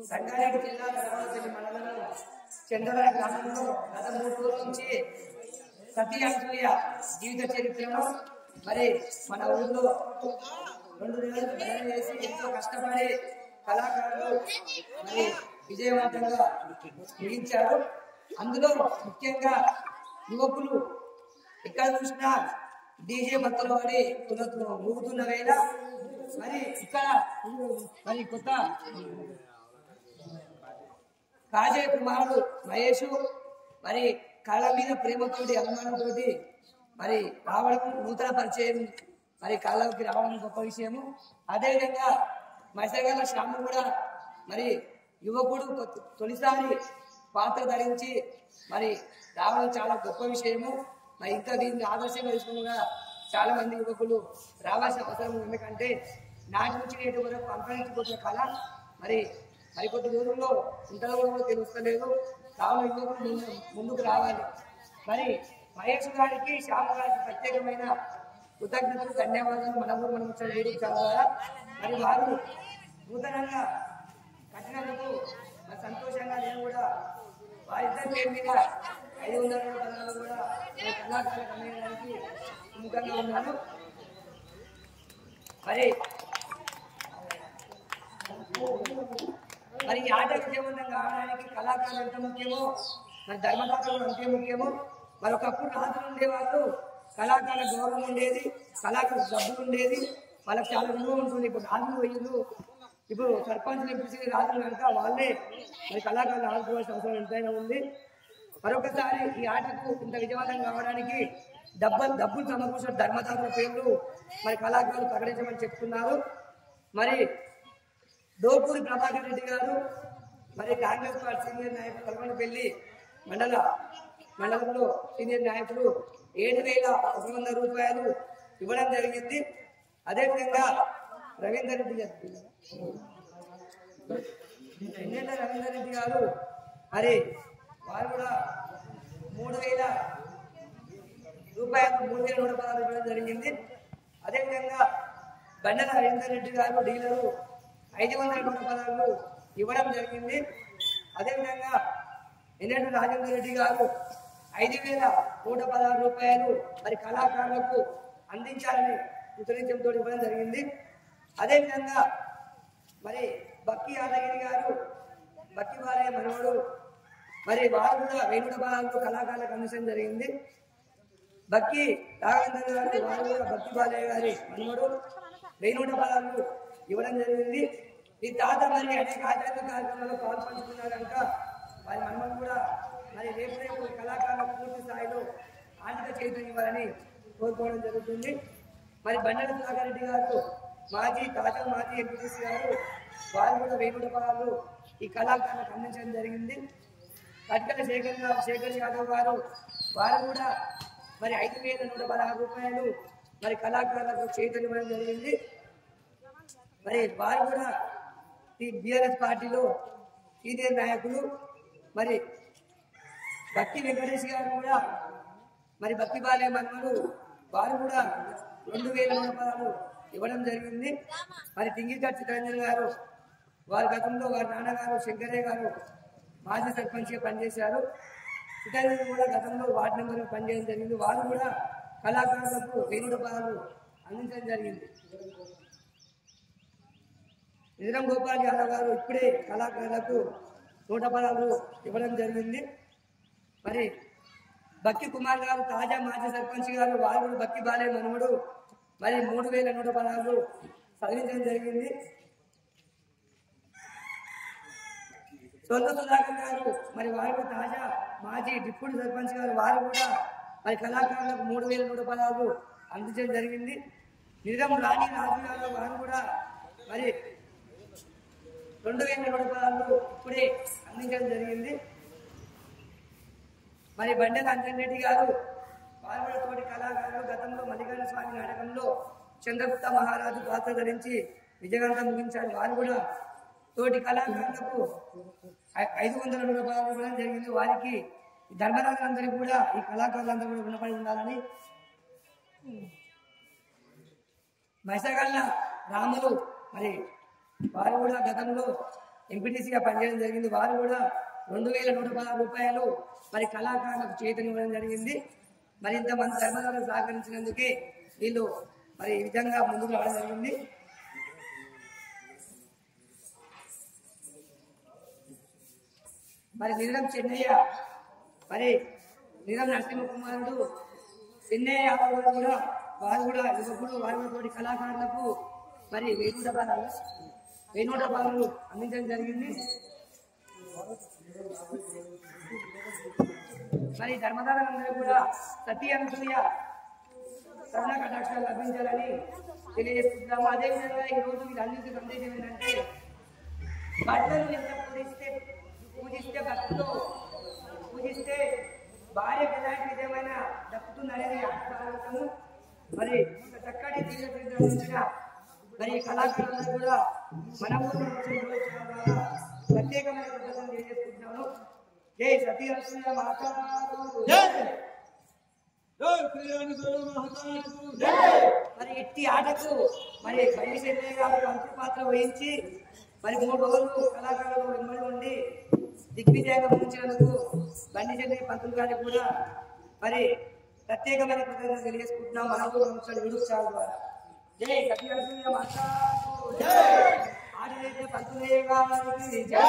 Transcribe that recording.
సంగారెడ్డి జిల్లా ధర్మవరం మండలంలో చంద్రవరం గ్రామంలో గత 3 రోజుల నుంచి సతీ అనసూయ జీవిత చరిత్రను మరి మన ఊళ్ళో 2 రోజులు ప్రయాణం చేసి ఎంతో కష్టపడి కళాకారులు మరి విజయవంతంగా ముగించారు. అందులో ముఖ్యంగా యువకులు ఎక్కడ చూసినా డీజే భక్తులు అని ఊగుతున్న వేళ మరి ఇక్కడ మరి కొత్త కాజయ్య కుమారుడు మహేష్ మరి కళ మీద ప్రేమతోటి అభిమానంతో మరి రావడం నూతన పరిచయం మరి కళలోకి రావడం గొప్ప విషయము. అదేవిధంగా మసగల శ్యాము కూడా మరి యువకుడు తొలిసారి పాత్ర ధరించి మరి రావడం చాలా గొప్ప విషయము. మరి ఇంకా దీన్ని ఆదర్శంగా తీసుకుని చాలా మంది యువకులు రావాల్సిన అవసరం ఉంది. ఎందుకంటే నాటి నుంచి నేటి వరకు అంతరించిపోతున్న కళ మరి మరికొద్ది రోజుల్లో ఇంతలో కూడా తెలుస్తలేదు. కావున యువకులు ముందుకు రావాలి. మరి మహేష్ గారికి శ్యామ గారికి ప్రత్యేకమైన కృతజ్ఞతలు ధన్యవాదాలు మన ఊరు మనం వచ్చిన యూట్యూబ్ ఛానల్ ద్వారా. మరి వారు నూతనంగా కట్టినందుకు మరి సంతోషంగా నేను కూడా వారిద్దరి పేరు మీద 500 రూపాయలు కూడా కళాకారులకు అందజేయడానికి సుముఖంగా ఉన్నాను. మరి ఈ ఆట విజయవంతం కావడానికి కళాకారులు ఎంత ముఖ్యమో మరి ధర్మదాతలు అంతే ముఖ్యమో. మరి ఒకప్పుడు రాజులు ఉండేవాళ్ళు, కళాకారుల గౌరవం ఉండేది, కళాకారుల డబ్బులు ఉండేది, వాళ్ళకి చాలా విలువ ఉంటుంది. ఇప్పుడు రాజులు వయ్యులు ఇప్పుడు సర్పంచ్లు ఎంపీసీ రాజులు కనుక వాళ్ళే మరి కళాకారులు ఆడుకోవాల్సిన అవసరం ఎంతైనా ఉంది. మరొకసారి ఈ ఆటకు ఇంత విజయవంతం కావడానికి డబ్బులు సమకూర్చిన ధర్మదాతల పేర్లు మరి కళాకారులు ప్రకటించమని చెప్తున్నారు. మరి దోపూరి ప్రభాకర్ రెడ్డి గారు మరి కాంగ్రెస్ పార్టీ సీనియర్ నాయకులు కల్వనపల్లి మండలంలో సీనియర్ నాయకులు 7,100 రూపాయలు ఇవ్వడం జరిగింది. అదేవిధంగా రవీందర్ రెడ్డి గారు మరి వారు కూడా 3,000 రూపాయలు 3,116 ఇవ్వడం జరిగింది. అదేవిధంగా బండల రవీందర్ రెడ్డి గారు డీలరు 500 ఇవ్వడం జరిగింది. అదేవిధంగా ఎన్నెడు రాజేందర్ రెడ్డి గారు 5,116 రూపాయలు మరి కళాకారులకు అందించాలని కృతజ్ఞతతో ఇవ్వడం జరిగింది. అదేవిధంగా మరి బక్కి యాదగిరి గారు బక్కి బాలయ్య మనవడు మరి వారు కూడా 1,000 రూపాయలు కళాకారులకు అందించడం జరిగింది. బక్కి రాఘవేంద్ర గారు వారు కూడా బక్కి బాలయ్య గారి మనవడు 1,000 రూపాయలు ఇవ్వడం జరిగింది. ఈ తాత మరి అనేక ఆధ్యాత్మిక కార్యక్రమాల్లో పాల్పంచుకున్నారు కనుక వారి మనమని కూడా మరి రేపు కళాకారుల పూర్తి స్థాయిలో ఆర్థిక చైతన్యం ఇవ్వాలని కోరుకోవడం జరుగుతుంది. మరి బండల సుధాకర్ రెడ్డి గారు మాజీ ఎంపీటీసీ గారు వారు కూడా 1,000 రూపాయలు ఈ కళాకారులకు అందించడం జరిగింది. కట్కల శేఖర్ యాదవ్ గారు వారు కూడా మరి 5,116 రూపాయలు మరి కళాకారులకు చైతన్యం జరిగింది. మరి వారు కూడా ఈ బీఆర్ఎస్ పార్టీలో సీనియర్ నాయకులు. మరి భక్తి వెంకటేష్ గారు కూడా మరి భక్తి బాలయ్య మనవడు వారు కూడా 2,000 రూపాయలు ఇవ్వడం జరిగింది. మరి తింగికర్ చిత్తరంజన్ గారు వారి గతంలో వారి నాన్నగారు శంకరయ్య గారు మాజీ సర్పంచ్గా పనిచేశారు. చిత్తరంజన్ కూడా గతంలో వార్డు మెంబర్గా పనిచేయడం జరిగింది. వారు కూడా కళాకారులకు 1,000 రూపాయలు అందించడం జరిగింది. నిజరం గోపాల్ యాదవ్ గారు ఇప్పుడే కళాకారులకు 110 ఇవ్వడం జరిగింది. మరి బక్కి కుమార్ గారు తాజా మాజీ సర్పంచ్ గారు వారు కూడా బక్కి బాలయ్య మనవడు మరి 3,116 చదివించడం జరిగింది. సొంత సుధాకర్ గారు మరి వారు తాజా మాజీ డిప్యూటీ సర్పంచ్ గారు వారు కూడా మరి కళాకారులకు 3,116 అందించడం జరిగింది. నిజం రాణి రాజు గారు వారు కూడా మరి 2,116 ఇప్పుడే అందించడం జరిగింది. మరి బండెల అంజన్రెడ్డి గారు వారు కూడా తోటి కళాకారులు. గతంలో మల్లికార్జున స్వామి నాటకంలో చంద్రగుప్త మహారాజు పాత్ర ధరించి విజయవంతం ముగించారు. వారు కూడా తోటి కళాకారులకు 500 రూపాయలు ఇవ్వడం జరిగింది. వారికి ధర్మరాజులందరికీ కూడా ఈ కళాకారులందరూ కూడా రుణపడి ఉండాలని. మైసగల్ల రాములు మరి వారు కూడా గతంలో ఎంపీటీసీగా పనిచేయడం జరిగింది. వారు కూడా 2116 రూపాయలు మరి కళాకారులకు చేతనివ్వడం జరిగింది. మరి ఇంతమంది ధర్మరాజులు సహకరించినందుకే వీళ్ళు మరి ఈ విధంగా ముందుకు రావడం జరిగింది. మరి నిజం చెన్నయ్య మరి నిజం నరసింహ కుమారుడు చెన్నయ్య యాదవ్ గారు కూడా వారు కూడా యువకుడు వారి తోటి కళాకారులకు మరి 1000 రూపాయలు అందించడం జరిగింది. మరి ధర్మదారులందరూ కూడా సతీ అనసూయ కరుణ కటాక్షాలు లభించాలని తెలియజేస్తున్నాము. అదేవిధంగా ఈరోజు వీళ్ళందరికీ సందేశం ఏంటంటే భర్తను ఎంత పూజిస్తే భక్తితో పూజిస్తే భార్యకు ఎలాంటి విధమైన దక్కుతుంది అనేది ఆత్మసారము. మరి చక్కటి జీవిత మరి కళాకారులను కూడా మనము ప్రత్యేకమైన ప్రదర్శన తెలియజేసుకుంటున్నాను. జై సతీ అనసూయ మాతాకు మరి ఇట్టి ఆటకు మరి బండి చెన్నయ్య గారు మంత్రి పాత్ర వహించి మరి 3 రోజులు కళాకారులు వెంబడి ఉండి దిగ్విజయంగా ముగించినందుకు బండి చెన్నయ్య పంతులు గారికి కూడా మరి ప్రత్యేకమైన ప్రదర్శన తెలియజేసుకుంటున్నాం. మనకు యూట్యూబ్ ఛానల్ ద్వారా. జై సతీ అనసూయ మాతాకు ఆటలైతే పంతులే గారికి జై.